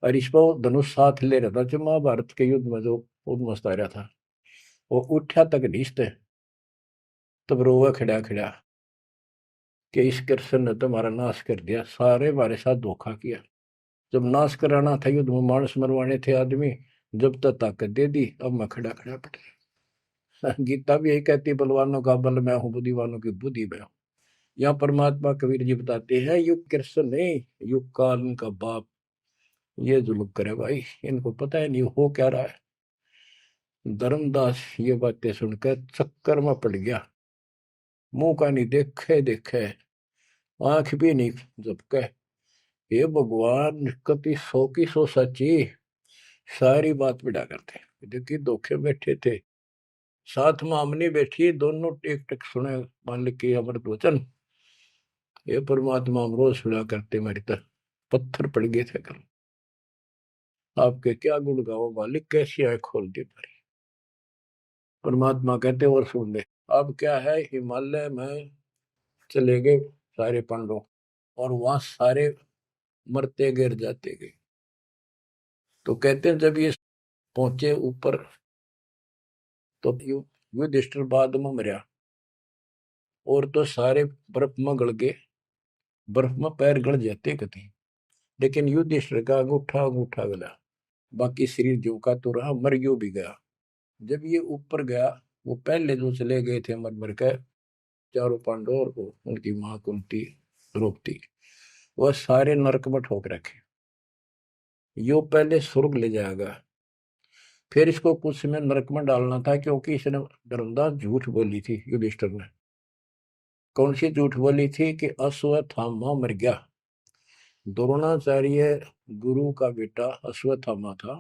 और इस पर धनुष साथ ले रहा था, जो महाभारत के युद्ध में जो उद्मस्त आ रहा था, वो उठा तक नीचते, तब रोवा खड़ा खड़ा कि इस कृष्ण ने तुम्हारा नाश कर दिया, सारे हमारे साथ धोखा किया। जब नाश कराना था युद्ध में, मानस मरवाने थे आदमी, जब तक ताकत दे दी, अब मैं खड़ा खड़ा पड़ा। गीता भी यही कहती, बलवानों का बल मैं हूँ, बुद्धिवानों की बुद्धि मैं हूँ। यहाँ परमात्मा कबीर जी बताते हैं युग कृष्ण नहीं, युग काल इनका बाप ये जुल्म करे भाई, इनको पता है नहीं हो क्या रहा है। धर्मदास ये बातें सुनकर चक्कर में पड़ गया, मुंह का नहीं देखे देखे, आंख भी नहीं झपके। ये भगवान कति 100 की 100 सच्ची, सारी बात बिड़ा करते। देखिए धोखे बैठे थे, साथ में हमने बैठी, दोनों टेक टेक सुने मालिक के अमृत वचन। ये परमात्मा हम रोज सुना करते, मेरी तरह पत्थर पड़ गए थे कल। आपके क्या गुण गाओ मालिक, कैसी आंख खोल दी मेरी। परमात्मा कहते और सुन ले। अब क्या है, हिमालय में चले गए सारे पांडव, और वहां सारे मरते गिर जाते गए। तो कहते हैं जब ये पहुंचे ऊपर, तो युधिष्ठिर बाद में मरा, और तो सारे बर्फ में गड़ गए, बर्फ में पैर गड़ जाते कति। लेकिन युधिष्ठिर का अंगूठा अंगूठा गला, बाकी शरीर जो का तो रहा, मर यूं भी गया। जब ये ऊपर गया, वो पहले जो चले गए थे मर मर के, चारों पांडव और उनकी मां कुंती द्रौपदी, वह सारे नरक में ठोक रखे। यो पहले स्वर्ग ले जाएगा, फिर इसको कुछ समय नरक में डालना था, क्योंकि इसने धर्मदास झूठ बोली थी युधिष्ठिर ने। कौन सी झूठ बोली थी कि अश्वत्थामा मर गया। द्रोणाचार्य गुरु का बेटा अश्वत्थामा था।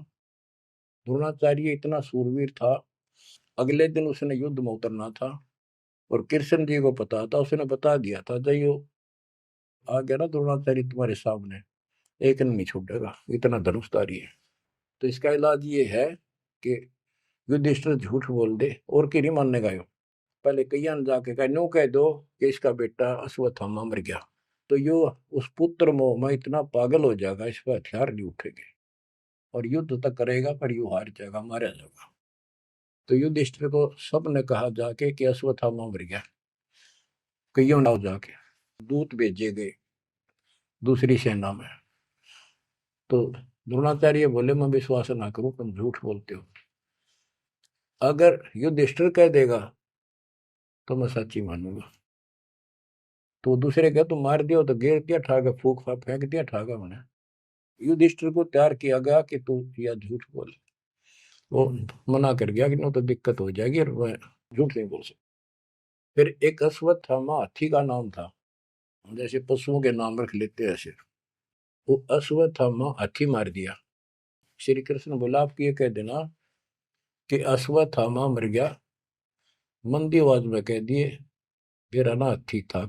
द्रोणाचार्य इतना सूरवीर था, अगले दिन उसने युद्ध में उतरना था, और कृष्ण जी को पता था, उसने बता दिया था जयो आ गया ना द्रोणाचार्य तुम्हारे सामने, एक नहीं छूटेगा, इतना धनुषधारी है। तो इसका इलाज ये है कि युधिष्ठिर झूठ बोल दे, और की नहीं मानने का। पहले कईया ने जाके कहा, नो कह दो कि इसका बेटा अश्वत्थामा मर गया, तो यो उस पुत्र मोह में इतना पागल हो जाएगा, इस पर हथियार नहीं उठेंगे, और युद्ध तक करेगा पर यू हार जाएगा, मारा जाएगा। तो युधिष्ठिर को सबने कहा जाके कि अश्वत्थामा मर गया। कईयों ने जाके दूत भेजे गए दूसरी सेना में। तो द्रोणाचार्य बोले मैं विश्वास ना करूं, तुम झूठ बोलते हो। अगर युधिष्ठिर कह देगा तो मैं सच्ची मानूंगा। तो दूसरे कह तुम मार दियो, तो गिर दिया ठागा, फूक फाक फेंक दिया ठागा मैंने। युधिष्ठिर को तैयार किया गया कि तू यह झूठ बोल। वो मना कर गया कि ना तो दिक्कत हो जाएगी और मैं झूठ नहीं बोल सकता। फिर एक अश्वत्थामा हाथी का नाम था, जैसे पशुओं के नाम रख लेते हैं ऐसे। वो अश्वत्थामा हाथी मार दिया। श्री कृष्ण बोला आप ये कह देना कि अश्वत्थामा मर गया, मंदी आवाज में कह दिए मेरा ना हाथी था,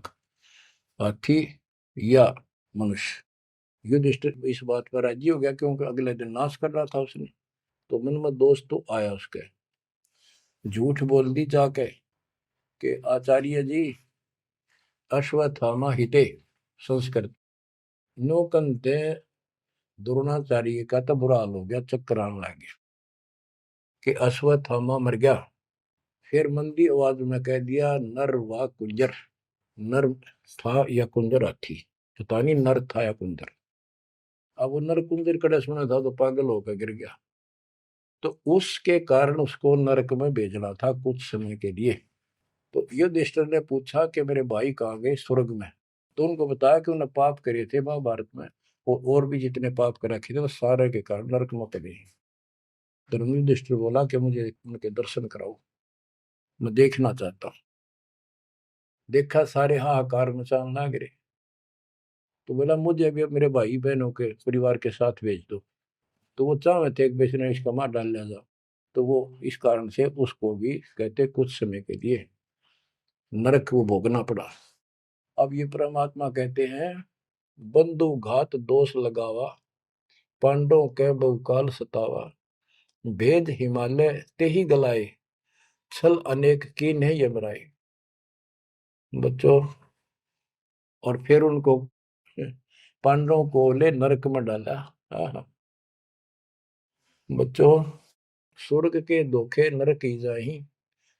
हाथी या मनुष्य। युधिष्ठिर इस बात पर राजी हो गया क्योंकि अगले दिन नाश कर रहा था उसने। तो मन में दोस्त तो आया उसके, झूठ बोल दी जाके कि आचार्य जी अश्वत्थामा हिते संस्कृत नौकंते द्रोणाचार्य का तो बुरा हाल हो गया, चक्कर आने लग गया कि अश्वत्थामा मर गया। फिर मंदी आवाज में कह दिया नर व कुंजर, नर था या कुंजर हाथी, पता नहीं नर था या कुंजर। अब वो नर कुंजर कड़े सुना था तो पागल होकर गिर गया। तो उसके कारण उसको नरक में भेजना था कुछ समय के लिए। तो युधिष्ठिर ने पूछा कि मेरे भाई कहाँ गए, स्वर्ग में। तो उनको बताया कि उन्होंने पाप करे थे महाभारत में, और भी जितने पाप कर रखे थे वो सारे के कारण नरक में पड़े। तो युधिष्ठिर बोला कि मुझे उनके दर्शन कराओ, मैं देखना चाहता हूँ। देखा सारे हाहाकार मचाने लग गए। तो बोला मुझे भी मेरे भाई बहनों के परिवार के साथ भेज दो। तो वो चाहे थे एक बेचने इसका मार डाल लिया जा। तो वो इस कारण से उसको भी कहते कुछ समय के लिए नरक को भोगना पड़ा। अब ये परमात्मा कहते हैं बंधु घात दोष लगावा, पांडवों के बहुकाल सतावा, भेद हिमालय ते ही गलाए, छल अनेक की नहीं यमराए। बच्चों, और फिर उनको पांडवों को ले नरक में डाला। हाँ, बच्चों, स्वर्ग के धोखे नरक ही जाही,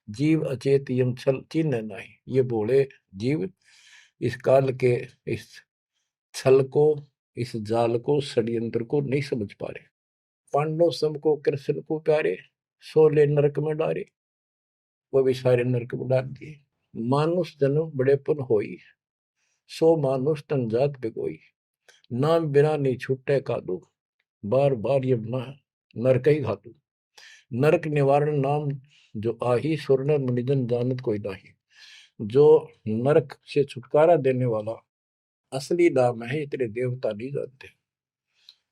जीव अचेत यम छल चिन्ह नहीं। ये बोले जीव इस काल के इस छल को, इस जाल को, षड्यंत्र को नहीं समझ पा रहे। पांडव सम को कृष्ण को प्यारे, सोले नरक में डारे, वो भी सारे नरक में डाल दिए। मानुष जन्म बड़ेपन होई, सो मानुष तन जात बिगोई, नाम बिना नहीं छूटे कादू, बार बार ये ना नरक ही घातू। नरक निवारण नाम जो आही, स्वर्ण मुनिजन जानत कोई नाही। जो नरक से छुटकारा देने वाला असली नाम है, इतने देवता नहीं जानते,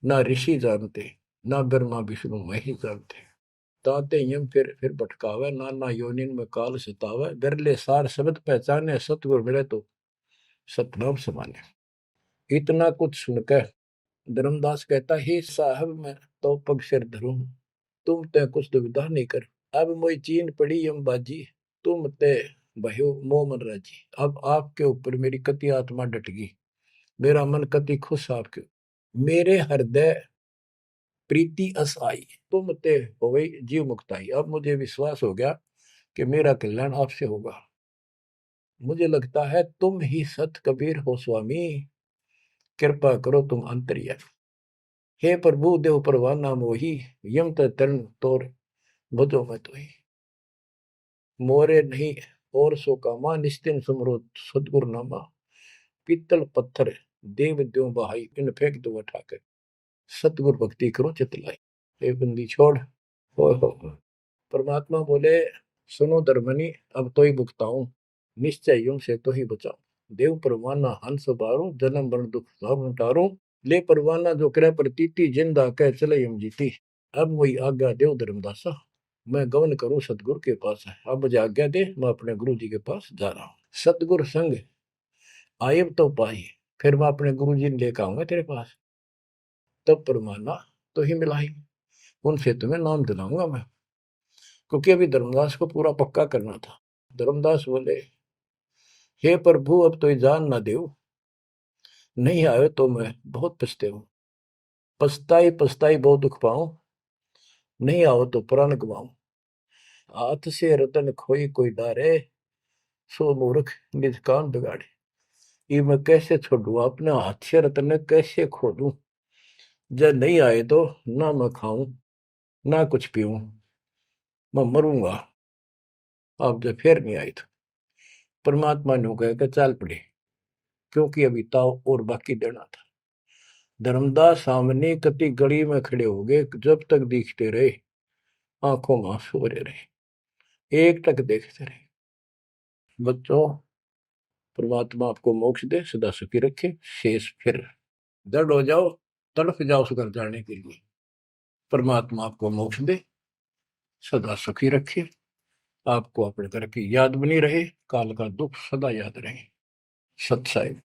ना ऋषि जानते, ना ब्रह्मा विष्णु मही जानते। ताते यम फिर भटकावे, नाना योनिन में काल सतावे, बिरले सार शब्द पहचाने, सतगुरु मिले तो सतनाम समाने। इतना कुछ सुनकर धर्मदास कहता हे साहब मैं तो पग सिर धरूं, तुम ते कुछ दुविधा नहीं कर। अब मोई चीन पड़ी यम बाजी, तुम ते भयो मोह मन राजी। अब आपके ऊपर मेरी कति आत्मा डट गई, मेरा मन कति खुश आपके। मेरे हृदय प्रीति अस आई, तुम ते हो गई जीव मुक्ताई। अब मुझे विश्वास हो गया कि मेरा कल्याण आपसे होगा। मुझे लगता है तुम ही सत कबीर हो स्वामी, कृपा करो तुम अंतर्यामी। हे प्रभु देव परवाना मोही, यम तरण तोर भजो मैं तो ही। मोरे नहीं और सो कामा, निस्तिन सुमरो सदगुरु नामा। पीतल पत्थर देव द्यो बहाई, इन फेंक दो उठाकर, सतगुरु भक्ति करो चितलाई। हे बंदी छोड़, हो। परमात्मा बोले सुनो धर्मनी, अब तो ही भुगताऊं, निश्चय यूं से तो ही बचाऊं। देव परवाना हंस बारू, जन्म मरण दुख सब टारू। ले परवाना जो करे प्रतीति, जिंदा कह चले यम जीती। अब वही आज्ञा देव धर्मदासा, मैं गमन करूं सतगुरु के पास है। अब मुझे आज्ञा दे, मैं अपने गुरु जी के पास जा रहा हूँ। सतगुरु संग आयब तो पाई, फिर मैं अपने गुरु जी ने लेकर आऊंगा तेरे पास। तब परमाना तो ही मिलाई, उनसे तुम्हें नाम दिलाऊंगा मैं। क्योंकि अभी धर्मदास को पूरा पक्का करना था। धर्मदास बोले हे प्रभु अब तो जान ना देव, नहीं आयो तो मैं बहुत पछताऊं। पछताई पछताई बहुत दुख पाऊं, नहीं आओ तो प्राण गवाऊं। हाथ से रतन खोई कोई डारे, सो मूर्ख निज कान बिगाड़े। ये मैं कैसे छोड़ू, अपने हाथ से रतन कैसे खो दूं। जब नहीं आए तो ना मैं खाऊं ना कुछ पीऊं, मैं मरूंगा। आप जब फिर नहीं आए तो परमात्मा ने कहा कि चल पड़े, क्योंकि अभी ताव और बाकी देना था। धर्मदास सामने कति गली में खड़े हो गए, जब तक दिखते रहे आंखों में आंसू भरे रहे, एक टक देखते रहे। बच्चों, परमात्मा आपको मोक्ष दे, सदा सुखी रखे, शेष फिर दृढ़ हो जाओ, तड़प जाओ उस घर जाने के लिए। परमात्मा आपको मोक्ष दे, सदा सुखी रखे, आपको अपने घर की याद बनी रहे, काल का दुख सदा याद रहे। सत्साई।